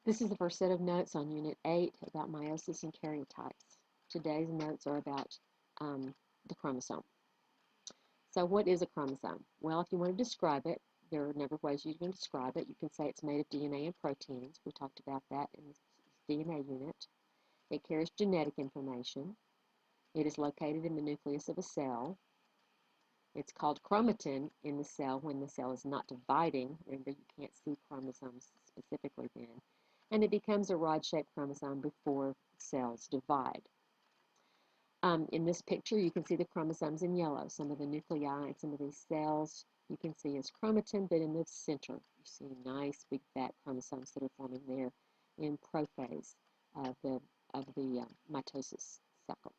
This is the first set of notes on Unit 8 about meiosis and karyotypes. Today's notes are about the chromosome. So what is a chromosome? Well, if you want to describe it, there are a number of ways you can describe it. You can say it's made of DNA and proteins. We talked about that in the DNA unit. It carries genetic information. It is located in the nucleus of a cell. It's called chromatin in the cell when the cell is not dividing. Remember, you can't see chromosomes specifically then. And it becomes a rod-shaped chromosome before cells divide. In this picture, you can see the chromosomes in yellow. Some of the nuclei and some of these cells you can see as chromatin, but in the center, you see nice big fat chromosomes that are forming there in prophase of the mitosis cycle.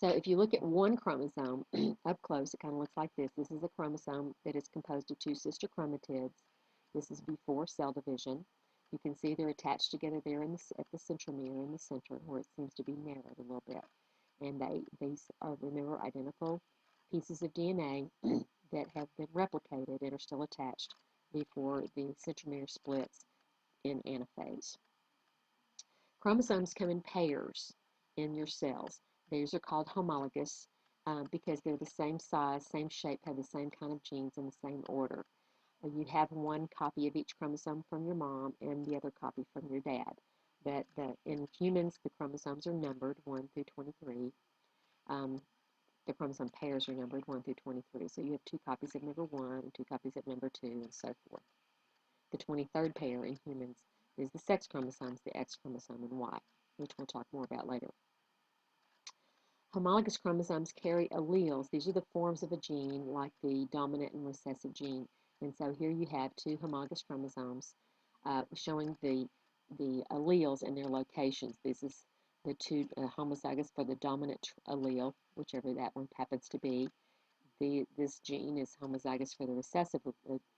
So if you look at one chromosome up close, it kind of looks like this. This is a chromosome that is composed of two sister chromatids. This is before cell division. You can see they're attached together there at the centromere in the center, where it seems to be narrowed a little bit. And these are, remember, identical pieces of DNA that have been replicated and are still attached before the centromere splits in anaphase. Chromosomes come in pairs in your cells. These are called homologous because they're the same size, same shape, have the same kind of genes in the same order. You have one copy of each chromosome from your mom and the other copy from your dad. But in humans, the chromosomes are numbered 1 through 23. The chromosome pairs are numbered 1 through 23. So you have two copies of number 1 and two copies of number 2 and so forth. The 23rd pair in humans is the sex chromosomes, the X chromosome and Y, which we'll talk more about later. Homologous chromosomes carry alleles. These are the forms of a gene, like the dominant and recessive gene. And so here you have two homologous chromosomes showing the alleles and their locations. This is the two homozygous for the dominant allele, whichever that one happens to be. This gene is homozygous for the recessive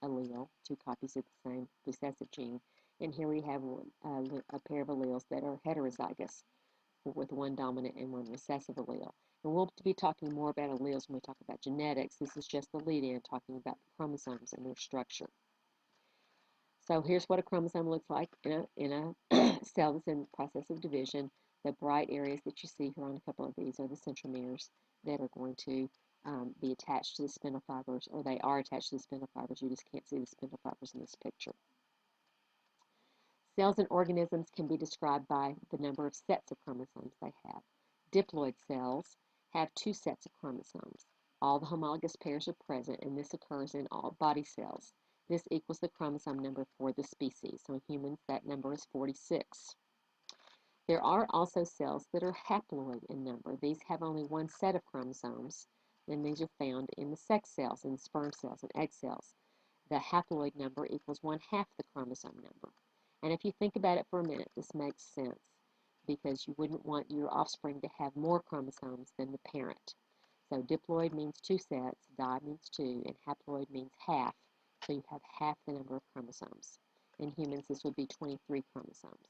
allele, two copies of the same recessive gene. And here we have a pair of alleles that are heterozygous, with one dominant and one recessive allele. And we'll be talking more about alleles when we talk about genetics. This is just the lead-in, talking about the chromosomes and their structure. So here's what a chromosome looks like in a cell that's in the process of division. The bright areas that you see here on a couple of these are the centromeres that are going to be attached to the spindle fibers, or they are attached to the spindle fibers. You just can't see the spindle fibers in this picture. Cells and organisms can be described by the number of sets of chromosomes they have. Diploid cells have two sets of chromosomes. All the homologous pairs are present, and this occurs in all body cells. This equals the chromosome number for the species. So in humans, that number is 46. There are also cells that are haploid in number. These have only one set of chromosomes, and these are found in the sex cells, in the sperm cells and egg cells. The haploid number equals 1/2 the chromosome number. And if you think about it for a minute, this makes sense because you wouldn't want your offspring to have more chromosomes than the parent. So diploid means two sets, di means two, and haploid means half. So you have half the number of chromosomes. In humans, this would be 23 chromosomes.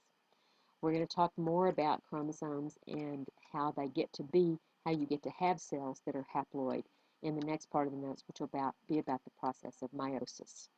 We're going to talk more about chromosomes and how they get to be, how you get to have cells that are haploid in the next part of the notes, which will be about the process of meiosis.